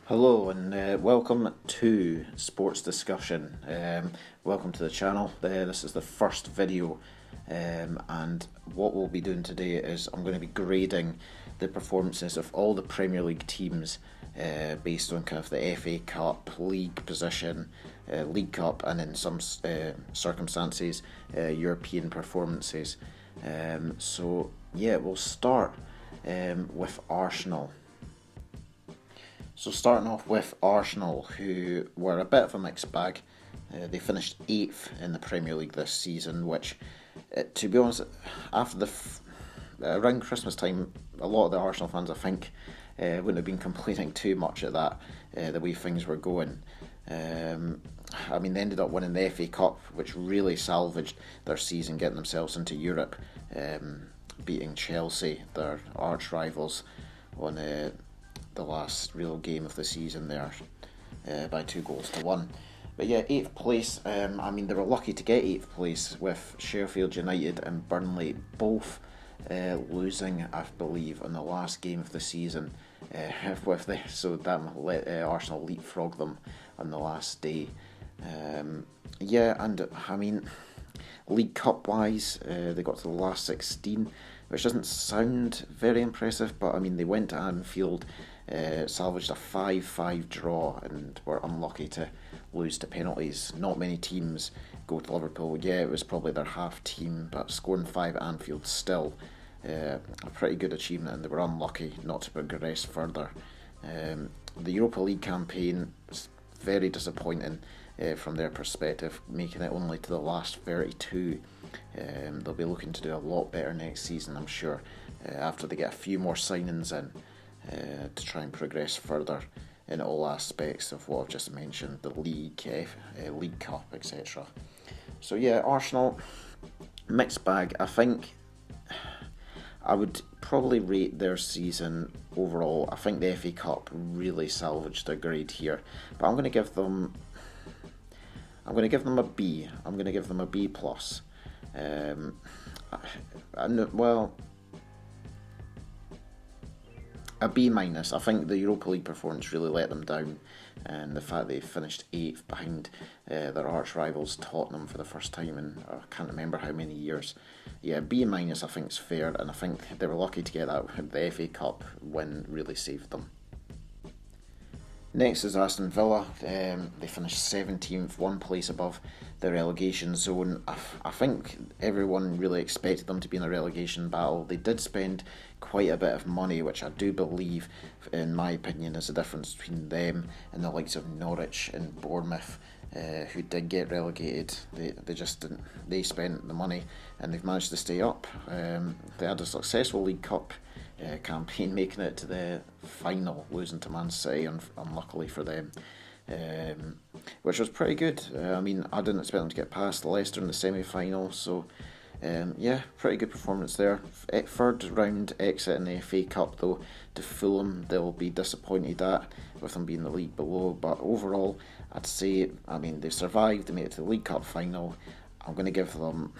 Hello and welcome to Sports Discussion. Welcome to the channel. This is the first video, and what we'll be doing today is I'm going to be grading the performances of all the Premier League teams based on kind of the FA Cup, league position, League Cup, and in some circumstances, European performances. So yeah, we'll start with Arsenal. So starting off with Arsenal, who were a bit of a mixed bag. They finished 8th in the Premier League this season, which, to be honest, after around Christmas time, a lot of the Arsenal fans, I think, wouldn't have been complaining too much at that, the way things were going. I mean, they ended up winning the FA Cup, which really salvaged their season, getting themselves into Europe, beating Chelsea, their arch rivals, on the last real game of the season there, by 2-1. But yeah, 8th place, I mean, they were lucky to get 8th place with Sheffield United and Burnley both losing, I believe, in the last game of the season, so that let Arsenal leapfrog them on the last day. Yeah, and I mean, League Cup wise, they got to the last 16, which doesn't sound very impressive, but I mean, they went to Anfield, salvaged a 5-5 draw, and were unlucky to lose to penalties. Not many teams go to Liverpool. Yeah, it was probably their half team, but scoring 5 at Anfield still a pretty good achievement, and they were unlucky not to progress further. The Europa League campaign was very disappointing from their perspective, making it only to the last 32. They'll be looking to do a lot better next season, I'm sure, after they get a few more signings in to try and progress further in all aspects of what I've just mentioned, the league, League Cup, etc. So yeah, Arsenal, mixed bag. I think I would probably rate their season overall. I think the FA Cup really salvaged their grade here, but I'm going to give them a B. I'm going to give them a B plus. Well, a B minus. I think the Europa League performance really let them down, and the fact they finished 8th behind their arch rivals Tottenham for the first time in I can't remember how many years. Yeah, B minus I think is fair, and I think they were lucky to get that. The FA Cup win really saved them. Next is Aston Villa. They finished 17th, one place above the relegation zone. I think everyone really expected them to be in a relegation battle. They did spend quite a bit of money, which I do believe, in my opinion, is the difference between them and the likes of Norwich and Bournemouth, who did get relegated. They just didn't. They spent the money and they've managed to stay up. They had a successful League Cup campaign, making it to the final, losing to Man City, unluckily for them, which was pretty good. I mean, I didn't expect them to get past Leicester in the semi-final, so yeah, pretty good performance there. Third round exit in the FA Cup though to Fulham, they'll be disappointed at, with them being the league below, but overall I'd say, I mean, they survived, they made it to the League Cup final. I'm going to give them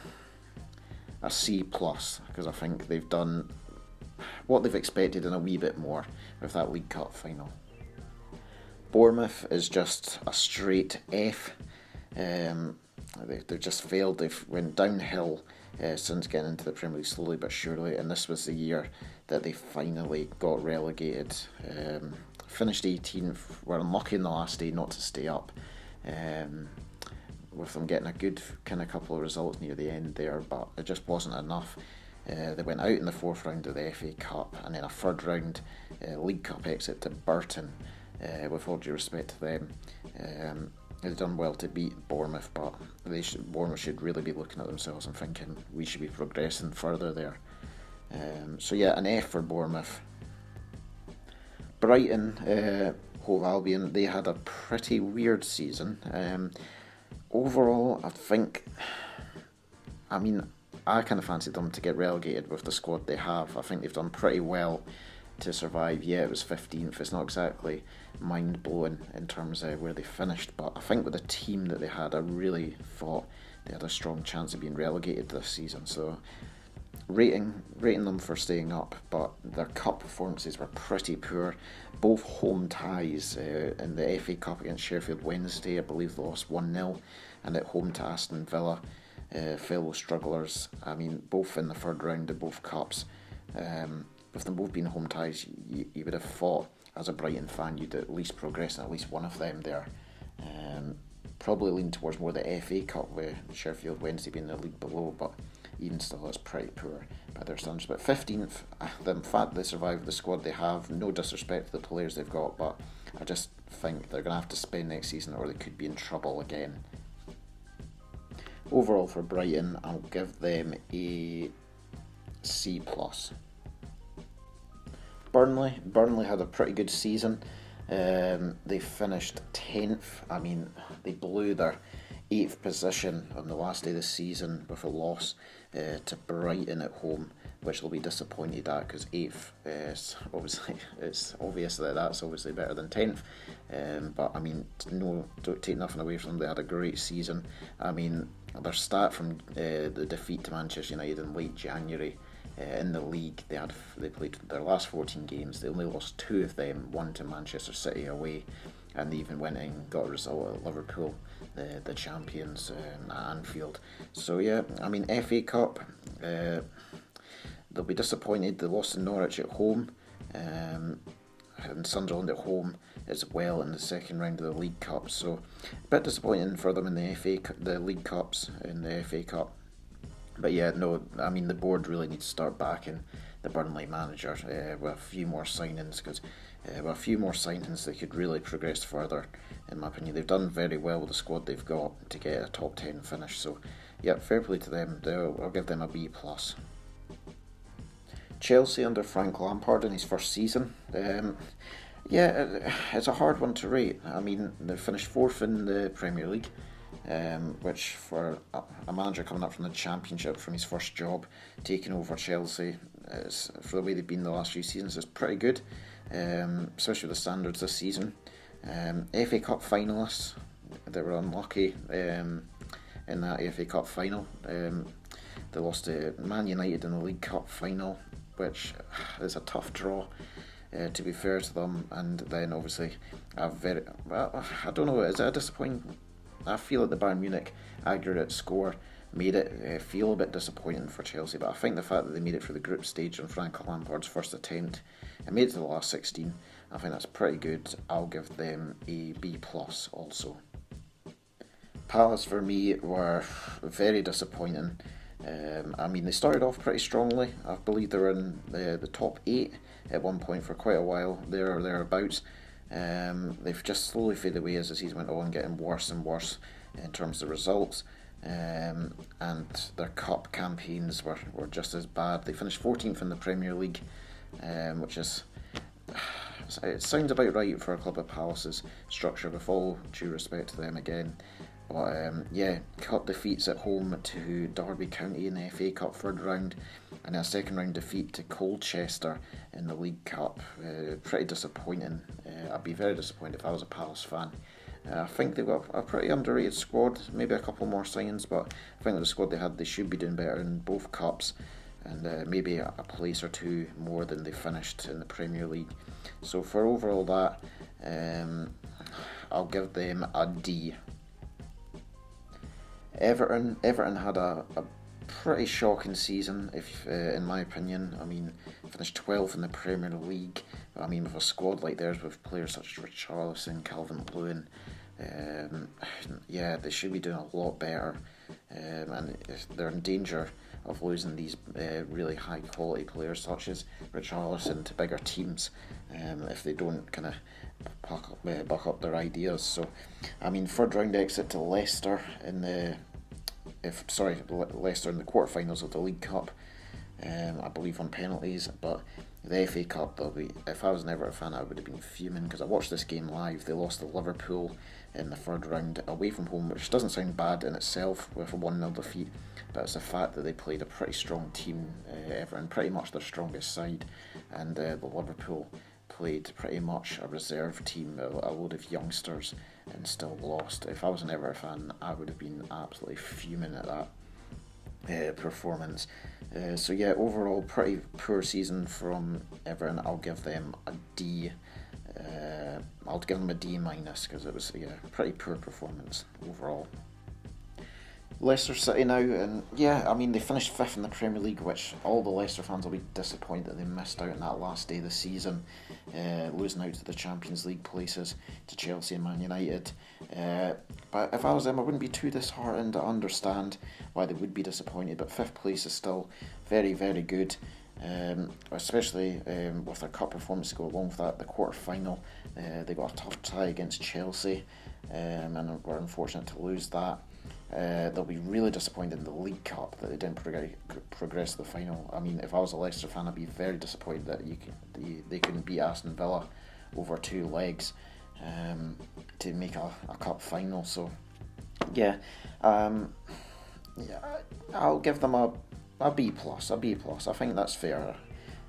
a C plus, because I think they've done what they've expected and a wee bit more with that League Cup final. Bournemouth is just a straight F. They've just failed. They've went downhill since getting into the Premier League slowly but surely, and this was the year that they finally got relegated. Finished 18th, were unlucky in the last day not to stay up, with them getting a good kind of couple of results near the end there, but it just wasn't enough. They went out in the 4th round of the FA Cup, and then a 3rd round League Cup exit to Burton. With all due respect to them, they've done well to beat Bournemouth, but Bournemouth should really be looking at themselves and thinking we should be progressing further there. So yeah, an F for Bournemouth. Brighton, Hove Albion, they had a pretty weird season. Overall, I think, I mean, I kind of fancied them to get relegated with the squad they have. I think they've done pretty well to survive. Yeah, it was 15th. It's not exactly mind-blowing in terms of where they finished, but I think with the team that they had, I really thought they had a strong chance of being relegated this season. So rating them for staying up, but their cup performances were pretty poor. Both home ties in the FA Cup against Sheffield Wednesday, I believe they lost 1-0, and at home to Aston Villa, fellow strugglers. I mean, both in the third round of both cups. With them both being home ties, you would have thought, as a Brighton fan, you'd at least progress in at least one of them there. Probably lean towards more the FA Cup, with Sheffield Wednesday being the league below, but even still, it's pretty poor by their standards. But 15th, the fact they survived the squad they have, no disrespect to the players they've got, but I just think they're going to have to spend next season or they could be in trouble again. Overall for Brighton, I'll give them a C+. Burnley had a pretty good season. They finished 10th. I mean, they blew their 8th position on the last day of the season with a loss to Brighton at home, which they'll be disappointed at, because 8th is obviously, it's obvious that that's obviously better than 10th. But I mean, no, don't take nothing away from them. They had a great season. I mean, their start from the defeat to Manchester United in late January. In the league, they played their last 14 games. They only lost 2 of them, one to Manchester City away, and they even went and got a result at Liverpool, the champions, at Anfield. So yeah, I mean, FA Cup, they'll be disappointed. They lost to Norwich at home, and Sunderland at home as well in the second round of the League Cup. So a bit disappointing for them in the League Cups in the FA Cup. But yeah, no, I mean, the board really needs to start backing the Burnley manager with a few more signings, because with a few more signings they could really progress further, in my opinion. They've done very well with the squad they've got to get a top 10 finish, so yeah, fair play to them. I'll give them a B+. Chelsea under Frank Lampard in his first season. Yeah, it's a hard one to rate. I mean, they finished 4th in the Premier League, which for a manager coming up from the Championship from his first job, taking over Chelsea, for the way they've been the last few seasons, is pretty good, especially with the standards this season. FA Cup finalists, they were unlucky in that FA Cup final. They lost to Man United in the League Cup final, which is a tough draw, to be fair to them. And then obviously I don't know, is it a disappointing? I feel like the Bayern Munich aggregate score made it feel a bit disappointing for Chelsea, but I think the fact that they made it through the group stage on Frank Lampard's first attempt and made it to the last 16, I think that's pretty good. I'll give them a B+ also. Palace for me were very disappointing. I mean, they started off pretty strongly. I believe they were in the top 8 at one point for quite a while, there or thereabouts. They've just slowly faded away as the season went on, getting worse and worse in terms of results, and their cup campaigns were just as bad. They finished 14th in the Premier League, which is, it sounds about right for a club of Palace's structure, with all due respect to them again. But yeah, cup defeats at home to Derby County in the FA Cup third round, and a second round defeat to Colchester in the League Cup. Pretty disappointing. I'd be very disappointed if I was a Palace fan. I think they've got a pretty underrated squad, maybe a couple more signings, but I think with the squad they had, they should be doing better in both cups, and maybe a place or two more than they finished in the Premier League. So for overall that, I'll give them a D. Everton had a pretty shocking season, if in my opinion. I mean, finished 12th in the Premier League. I mean, with a squad like theirs, with players such as Richarlison, Calvert-Lewin, yeah, they should be doing a lot better, and they're in danger of losing these really high quality players such as Richarlison to bigger teams, if they don't kind of buck up their ideas. So, I mean, third round exit to Leicester in the Leicester in the quarterfinals of the League Cup, I believe on penalties. But the FA Cup, if I was an Everton fan, I would have been fuming, because I watched this game live. They lost to Liverpool in the third round away from home, which doesn't sound bad in itself with a 1-0 defeat, but it's the fact that they played a pretty strong team, Everton, pretty much their strongest side, and the Liverpool played pretty much a reserve team, a load of youngsters, and still lost. If I was an Everton fan, I would have been absolutely fuming at that performance. So yeah, overall pretty poor season from Everton. I'll give them a D. I'll give them a D minus because it was pretty poor performance overall. Leicester City now, and yeah, I mean they finished fifth in the Premier League, which all the Leicester fans will be disappointed that they missed out on that last day of the season, losing out to the Champions League places to Chelsea and Man United. But if I was them, I wouldn't be too disheartened. I understand why they would be disappointed, but fifth place is still very, very good. Especially with their cup performance to go along with that, the quarter final, they got a tough tie against Chelsea, and were unfortunate to lose that. They'll be really disappointed in the League Cup that they didn't progress to the final. I mean, if I was a Leicester fan, I'd be very disappointed that they couldn't beat Aston Villa over 2 legs to make a cup final. So, yeah, I'll give them a B plus. I think that's fair.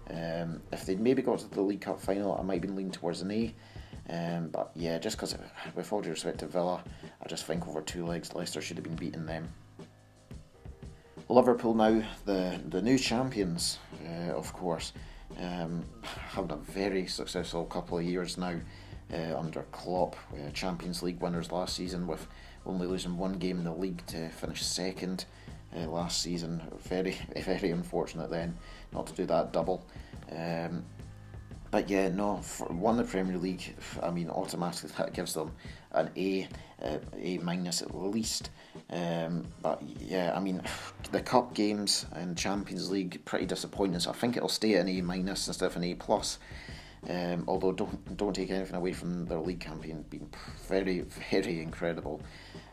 If they'd maybe got to the League Cup final, I might be leaning towards an A. But yeah, just because, with all due respect to Villa, I just think over 2 legs Leicester should have been beating them. Liverpool now, the new champions, of course, having a very successful couple of years now under Klopp, Champions League winners last season with only losing 1 game in the league to finish second last season. Very, very unfortunate then not to do that double. But yeah, no, for won the Premier League, I mean, automatically that gives them an A minus at least. But yeah, I mean, the cup games and Champions League, pretty disappointing, so I think it'll stay at an A minus instead of an A plus. Although don't take anything away from their league campaign being very, very incredible.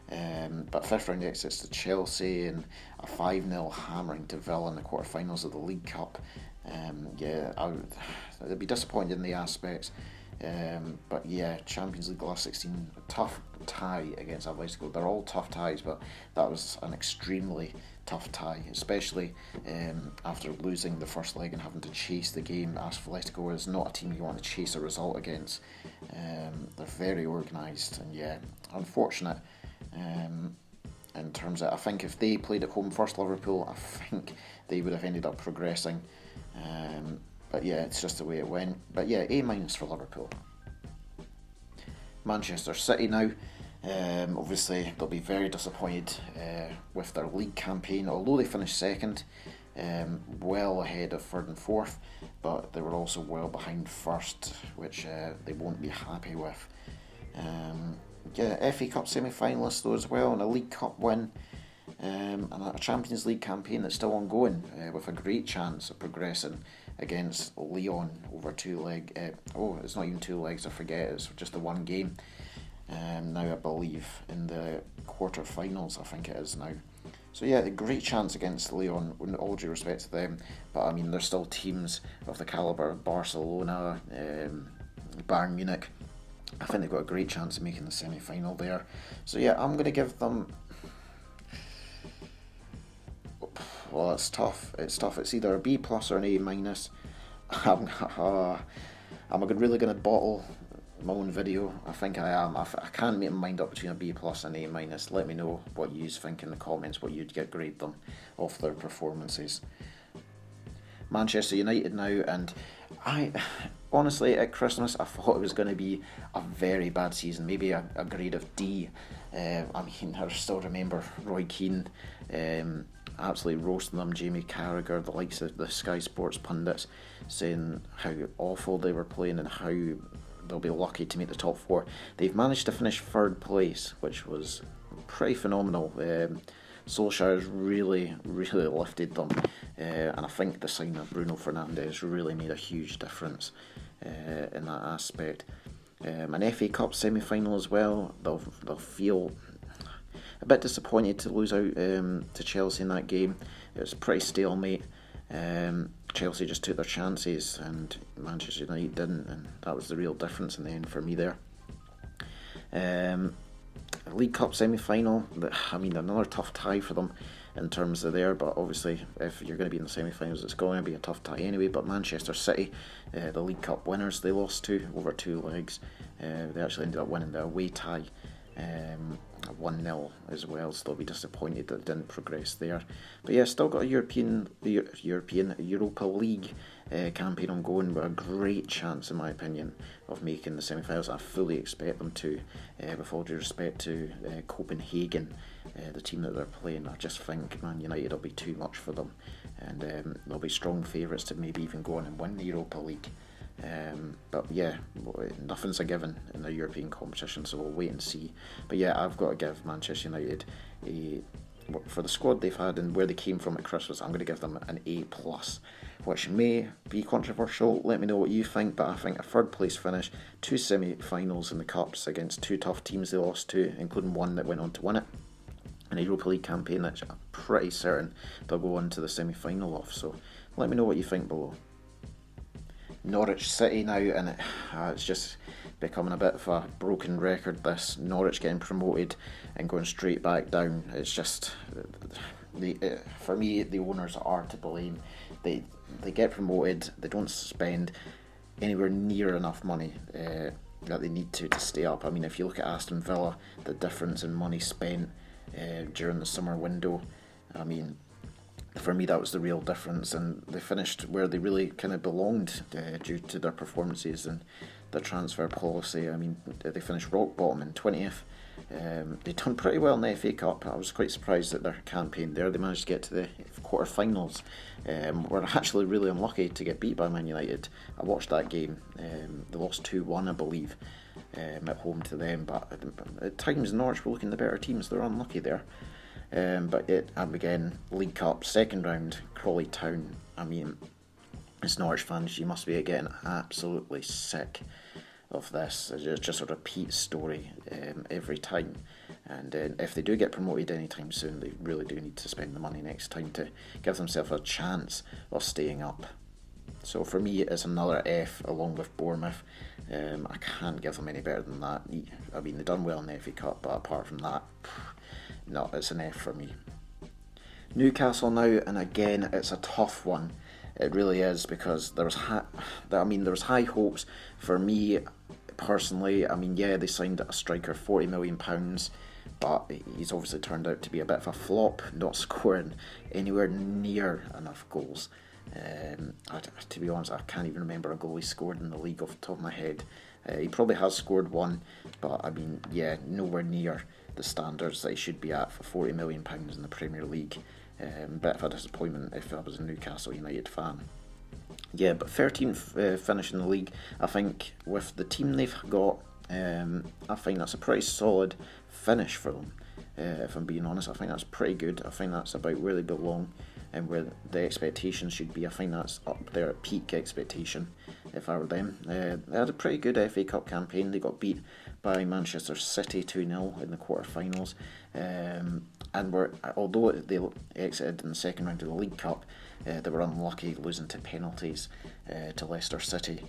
But fifth round exits to Chelsea and a 5-0 hammering to Villa in the quarterfinals of the League Cup. I'd be disappointed in the aspects. But yeah, Champions League last 16, tough tie against Atletico. They're all tough ties, but that was an extremely tough tie, especially after losing the first leg and having to chase the game. Atletico is not a team you want to chase a result against. They're very organised, and yeah, unfortunate. In terms of, I think if they played at home first, Liverpool, I think they would have ended up progressing. But yeah, it's just the way it went. But yeah, A minus for Liverpool. Manchester City now. Obviously, they'll be very disappointed with their league campaign, although they finished second, well ahead of third and fourth, but they were also well behind first, which they won't be happy with. FA Cup semi-finalists though as well, and a League Cup win, and a Champions League campaign that's still ongoing, with a great chance of progressing against Lyon over 2 leg. It's not even 2 legs, I forget, it's just the 1 game. Now I believe in the quarter-finals, I think it is now. So yeah, a great chance against Lyon, with all due respect to them, but I mean there's still teams of the calibre of Barcelona, Bayern Munich. I think they've got a great chance of making the semi-final there. So yeah, I'm going to give them... Well, it's tough. It's either a B plus or an A minus. I'm really going to bottle my own video. I think I am. I can't make my mind up between a B plus and A minus. Let me know what you think in the comments, what you'd grade them off their performances. Manchester United now, and I honestly at Christmas I thought it was going to be a very bad season, maybe a grade of D. I still remember Roy Keane absolutely roasting them, Jamie Carragher, the likes of the Sky Sports pundits, saying how awful they were playing and how they'll be lucky to make the top 4. They've managed to finish 3rd place, which was pretty phenomenal. Solskjaer has really, really lifted them, and I think the signing of Bruno Fernandes really made a huge difference in that aspect. An FA Cup semi-final as well. They'll feel a bit disappointed to lose out to Chelsea in that game. It was a pretty stalemate. Chelsea just took their chances and Manchester United didn't, and that was the real difference in the end for me there. League Cup semi-final, I mean, another tough tie for them in terms of there, but obviously if you're going to be in the semi-finals it's going to be a tough tie anyway. But Manchester City, the League Cup winners, they lost to over 2 legs. They actually ended up winning the away tie 1-0 as well, so they'll be disappointed that they didn't progress there. But yeah, still got a Europa League campaign ongoing with a great chance, in my opinion, of making the semi-finals. I fully expect them to, with all due respect to Copenhagen, the team that they're playing. I just think Man United will be too much for them, and they'll be strong favourites to maybe even go on and win the Europa League. But yeah, nothing's a given in the European competition, so we'll wait and see. But yeah, I've got to give Manchester United for the squad they've had and where they came from at Christmas, I'm going to give them an A+, which may be controversial. Let me know what you think, but I think a third place finish, 2 semi-finals in the Cups against 2 tough teams they lost to, including one that went on to win it, and a Europa League campaign that I'm pretty certain they'll go on to the semi-final of. So let me know what you think below. Norwich City now, and it's just becoming a bit of a broken record, this Norwich getting promoted and going straight back down. It's just, for me, the owners are to blame. They get promoted, they don't spend anywhere near enough money that they need to stay up. I mean, if you look at Aston Villa, the difference in money spent during the summer window, I mean, for me that was the real difference, and they finished where they really kind of belonged due to their performances and their transfer policy. I mean, they finished rock bottom in 20th. They'd done pretty well in the FA Cup. I was quite surprised at their campaign there. They managed to get to the quarter-finals. Were actually really unlucky to get beat by Man United. I watched that game. They lost 2-1, I believe, at home to them, but at times Norwich were looking the better teams. They're unlucky there. But again, League Cup, second round, Crawley Town. I mean, as Norwich fans, you must be getting absolutely sick of this. It's just a repeat story every time. And if they do get promoted anytime soon, they really do need to spend the money next time to give themselves a chance of staying up. So for me, it's another F along with Bournemouth. I can't give them any better than that. I mean, they've done well in the FA Cup, but apart from that, no, it's an F for me. Newcastle now, and again, it's a tough one. It really is, because there was high hopes for me personally. I mean, yeah, they signed a striker, £40 million, but he's obviously turned out to be a bit of a flop, not scoring anywhere near enough goals. To be honest, I can't even remember a goal he scored in the league off the top of my head. He probably has scored one, but I mean, yeah, nowhere near the standards that he should be at for £40 million in the Premier League. Bit of a disappointment if I was a Newcastle United fan. Yeah, but 13th finish in the league, I think with the team they've got, I think that's a pretty solid finish for them. If I'm being honest, I think that's pretty good. I think that's about where they belong and where the expectations should be. I think that's up there at peak expectation if I were them. They had a pretty good FA Cup campaign. They got beat by Manchester City 2-0 in the quarter-finals. And although they exited in the second round of the League Cup, they were unlucky losing to penalties to Leicester City.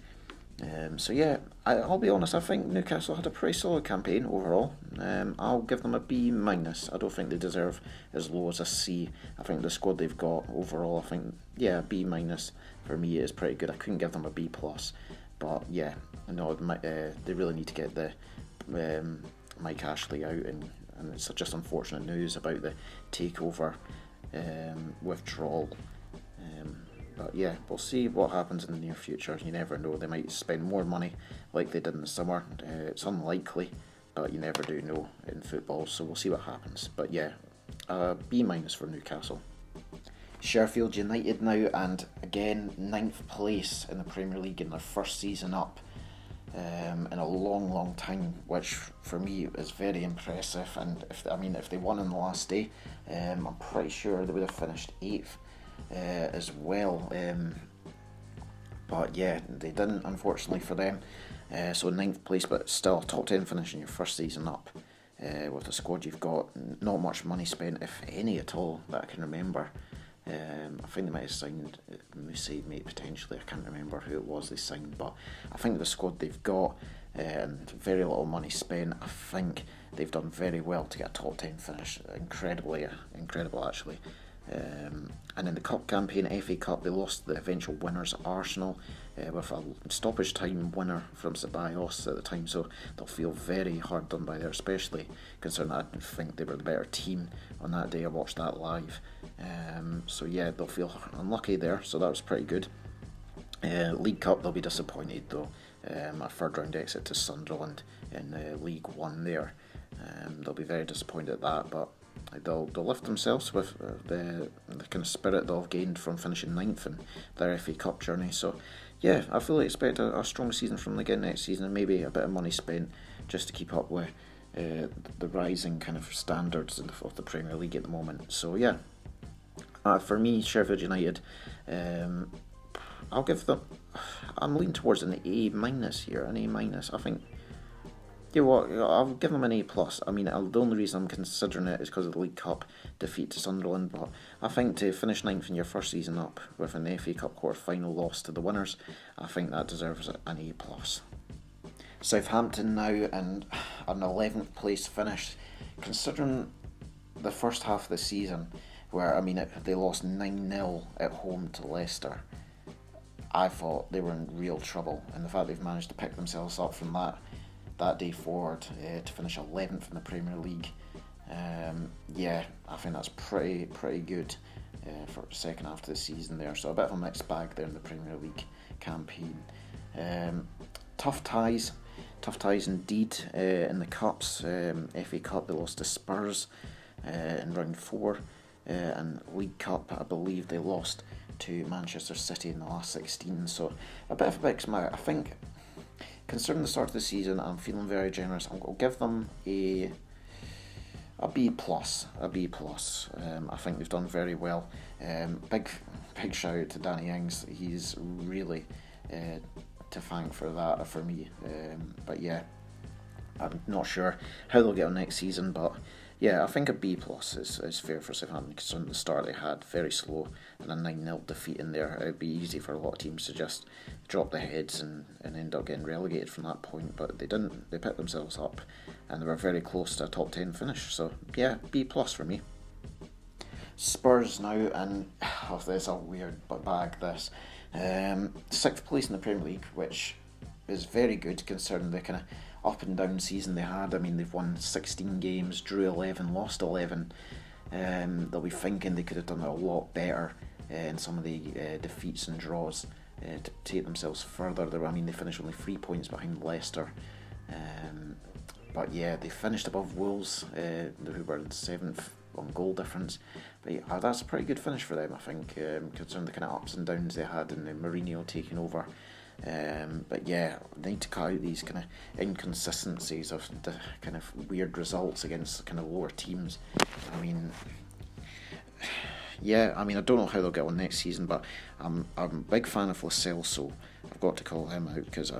So yeah, I'll be honest, I think Newcastle had a pretty solid campaign overall. I'll give them a B-. I don't think they deserve as low as a C. I think the squad they've got overall, I think, yeah, B- for me is pretty good. I couldn't give them a B+, but yeah, no, they really need to get the Mike Ashley out, and it's just unfortunate news about the takeover withdrawal. But yeah, we'll see what happens in the near future. You never know, they might spend more money like they did in the summer. It's unlikely, but you never do know in football, so we'll see what happens. But yeah, B- for Newcastle. Sheffield United now, and again, 9th place in the Premier League in their first season up in a long time, which for me is very impressive. And if they won on the last day, I'm pretty sure they would have finished 8th as well. But yeah, they didn't, unfortunately for them. So 9th place, but still a top 10 finish in your first season up. With the squad you've got, not much money spent, if any at all, that I can remember. I think they might have signed Musa, mate, potentially. I can't remember who it was they signed, but I think the squad they've got, and very little money spent, I think they've done very well to get a top 10 finish. Incredible actually. And in the cup campaign, FA Cup, they lost the eventual winners Arsenal with a stoppage time winner from Ceballos at the time, so they'll feel very hard done by there, especially considering I think they were the better team on that day. I watched that live, so yeah, they'll feel unlucky there, so that was pretty good. League Cup, they'll be disappointed though. A third round exit to Sunderland in League One there. They'll be very disappointed at that, but they'll lift themselves with the kind of spirit they'll have gained from finishing ninth in their FA Cup journey. So yeah, I fully expect a strong season from them again next season, and maybe a bit of money spent just to keep up with the rising kind of standards of the Premier League at the moment. So yeah, for me, Sheffield United, I'll give them. I'm leaning towards an A minus here, an A minus. I think. You know what? I'll give them an A plus. I mean, the only reason I'm considering it is because of the League Cup defeat to Sunderland. But I think to finish ninth in your first season up with an FA Cup quarter-final loss to the winners, I think that deserves an A plus. Southampton now in an 11th place finish, considering the first half of the season, where they lost 9-0 at home to Leicester. I thought they were in real trouble, and the fact they've managed to pick themselves up from that day forward to finish 11th in the Premier League, yeah, I think that's pretty good for the second half of the season there. So a bit of a mixed bag there in the Premier League campaign. Tough ties indeed in the Cups. FA Cup, they lost to Spurs in round 4, and League Cup, I believe they lost to Manchester City in the last 16. So a bit of a mixed bag. I think, considering the start of the season, I'm feeling very generous. I'll give them a B plus. I think they've done very well. Big shout out to Danny Ings. He's really to thank for that for me. But yeah, I'm not sure how they'll get on next season, but yeah, I think a B plus is fair for Southampton, considering the start they had, very slow, and a 9-0 defeat in there. It would be easy for a lot of teams to just drop their heads and end up getting relegated from that point, but they didn't. They picked themselves up, and they were very close to a top 10 finish. So yeah, B plus for me. Spurs now, and this is a weird bag, this. 6th place in the Premier League, which is very good considering the kind of up and down season they had. They've won 16 games, drew 11, lost 11. They'll be thinking they could have done a lot better in some of the defeats and draws to take themselves further. They finished only 3 points behind Leicester. But yeah, they finished above Wolves, who were 7th on goal difference. But yeah, that's a pretty good finish for them, I think, considering the kind of ups and downs they had and the Mourinho taking over. But yeah, they need to cut out these kind of inconsistencies of the kind of weird results against kind of lower teams. I don't know how they'll get on next season, but I'm a big fan of Lo Celso. I've got to call him out because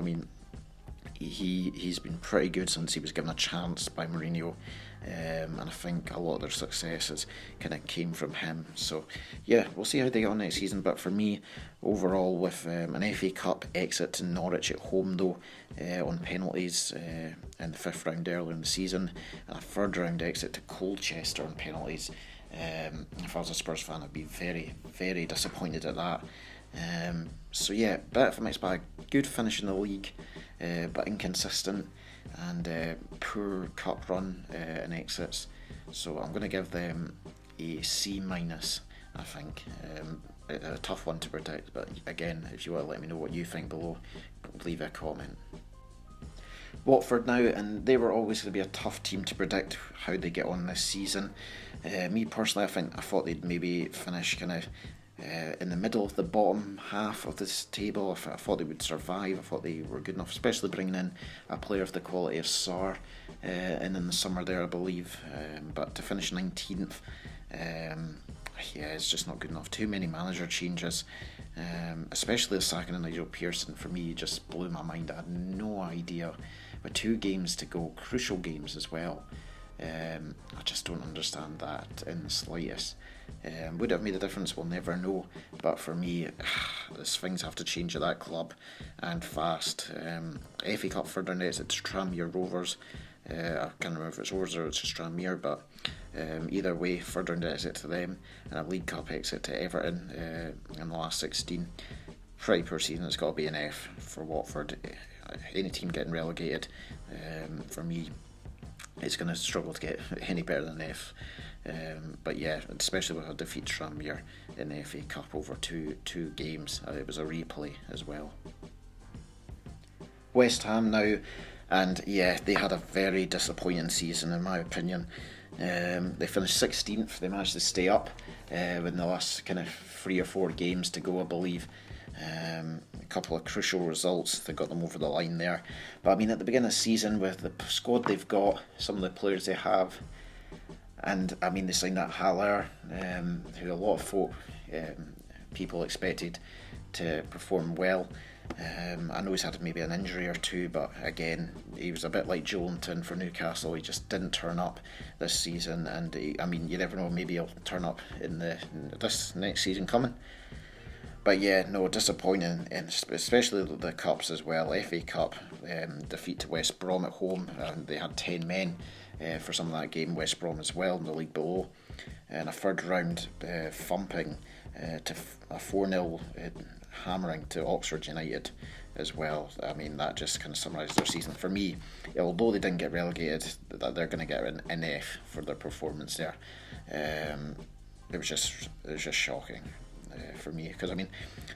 he's been pretty good since he was given a chance by Mourinho, and I think a lot of their successes kind of came from him. So yeah, we'll see how they get on next season. But for me, overall, with an FA Cup exit to Norwich at home though, on penalties in the 5th round earlier in the season, and a 3rd round exit to Colchester on penalties, if I was a Spurs fan, I'd be very, very disappointed at that. So yeah, bit of a mixed bag. Good finish in the league, but inconsistent, and poor cup run and exits. So I'm going to give them a C minus. I think a tough one to predict, but again, if you want to let me know what you think below, leave a comment. Watford now, and they were always going to be a tough team to predict how they get on this season. Me personally, I thought they'd maybe finish kind of in the middle of the bottom half of this table. I thought they would survive. I thought they were good enough, especially bringing in a player of the quality of Sarr in the summer there, I believe. But to finish 19th, it's just not good enough. Too many manager changes, especially the sacking of Nigel Pearson. For me, just blew my mind. I had no idea. With 2 games to go, crucial games as well. I just don't understand that in the slightest. Would it have made a difference? We'll never know. But for me, things have to change at that club, and fast. FA Cup third round exit to Tranmere Rovers. I can't remember if it's Rovers or it's just Tranmere, but either way, third round exit to them, and a League Cup exit to Everton in the last 16. pretty poor season. It's got to be an F for Watford. Any team getting relegated, for me, it's going to struggle to get any better than an F. But yeah, especially with a defeat to Tranmere in the FA Cup over two games. It was a replay as well. West Ham now, and yeah, they had a very disappointing season in my opinion. They finished 16th. They managed to stay up with the last kind of 3 or 4 games to go, I believe. A couple of crucial results that got them over the line there. But I mean, at the beginning of the season, with the squad they've got, some of the players they have, and I mean, they signed that Haller, who a lot of people expected to perform well. I know he's had maybe an injury or two, but again, he was a bit like Joelinton for Newcastle. He just didn't turn up this season, and I mean, you never know, maybe he'll turn up in this next season coming. But yeah, no, disappointing, and especially the cups as well. FA Cup defeat to West Brom at home, and they had 10 men for some of that game. West Brom as well in the league below, and a third round thumping to a 4-0 hammering to Oxford United as well. I mean, that just kind of summarised their season for me. Although they didn't get relegated, that they're going to get an F for their performance there. It was just shocking. For me, because I mean,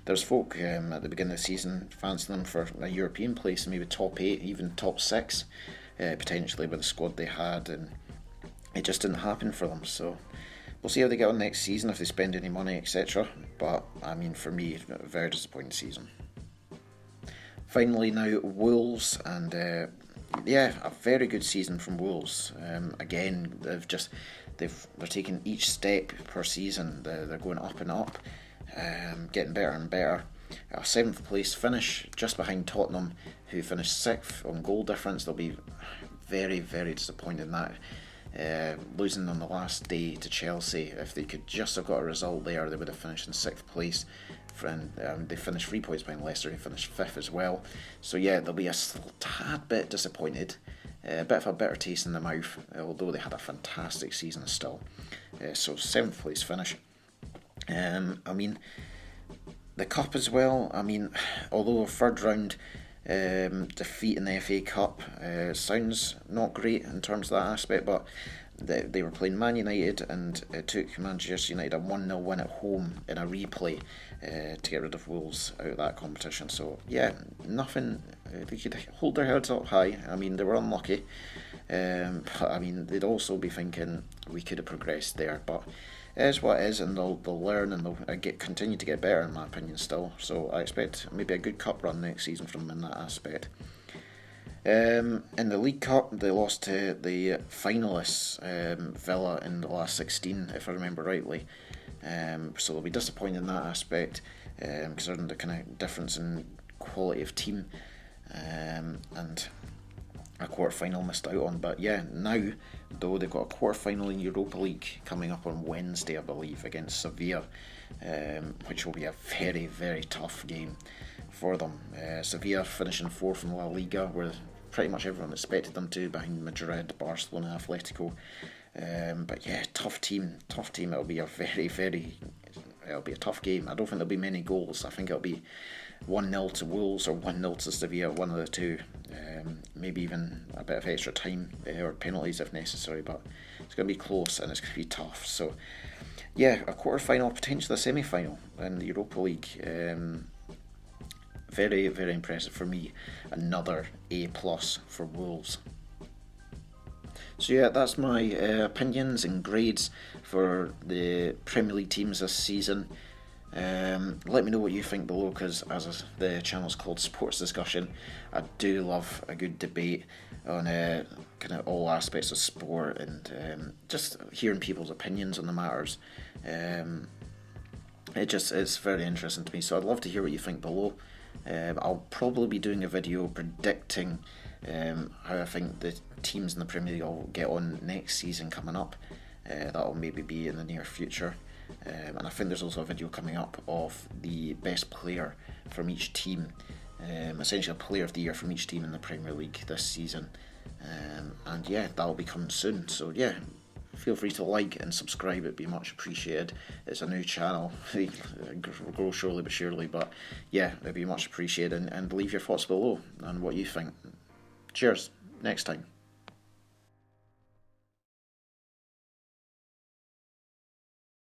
there's folk at the beginning of the season fancying them for a European place, maybe top 8, even top 6, potentially with the squad they had, and it just didn't happen for them. So we'll see how they get on next season, if they spend any money, etc. But I mean, for me, a very disappointing season. Finally, now Wolves, and yeah, a very good season from Wolves. Again, they're taking each step per season. They're going up and up. Getting better and better. A 7th place finish, just behind Tottenham, who finished 6th on goal difference. They'll be very, very disappointed in that. Losing on the last day to Chelsea. If they could just have got a result there, they would have finished in 6th place. They finished 3 points behind Leicester, who finished 5th as well. So yeah, they'll be a tad bit disappointed. A bit of a bitter taste in the mouth, although they had a fantastic season still. So 7th place finish. I mean, the cup as well. I mean, although a 3rd round defeat in the FA Cup sounds not great in terms of that aspect, but they were playing Man United, and it took Manchester United a 1-0 win at home in a replay to get rid of Wolves out of that competition. So yeah, nothing. They could hold their heads up high. I mean, they were unlucky, but I mean, they'd also be thinking we could have progressed there, but it is what it is, and they'll learn, and they'll continue to get better, in my opinion, still. So I expect maybe a good cup run next season from them in that aspect. In the League Cup, they lost to the finalists, Villa, in the last 16, if I remember rightly. So they'll be disappointed in that aspect, considering the kind of difference in quality of team, and a quarter-final missed out on. But yeah, now, though, they've got a quarter-final in Europa League coming up on Wednesday, I believe, against Sevilla, which will be a very, very tough game for them. Sevilla finishing 4th in La Liga, where pretty much everyone expected them to, behind Madrid, Barcelona, Atletico. But yeah, tough team. It'll be it'll be a tough game. I don't think there'll be many goals. I think it'll be 1-0 to Wolves or 1-0 to Sevilla, one of the two. Maybe even a bit of extra time or penalties if necessary, but it's going to be close and it's going to be tough. So yeah, a quarter-final, potentially a semi-final in the Europa League. Very, very impressive for me. Another A+ for Wolves. So yeah, that's my opinions and grades for the Premier League teams this season. Let me know what you think below, because as the channel's called Sports Discussion, I do love a good debate on kind of all aspects of sport, and just hearing people's opinions on the matters. It's very interesting to me, so I'd love to hear what you think below. I'll probably be doing a video predicting how I think the teams in the Premier League will get on next season coming up. That'll maybe be in the near future. And I think there's also a video coming up of the best player from each team, essentially a player of the year from each team in the Premier League this season. And yeah, that'll be coming soon. So yeah, feel free to like and subscribe. It'd be much appreciated. It's a new channel. We'll grow slowly but surely, but yeah, it'd be much appreciated. And leave your thoughts below on what you think. Cheers. Next time.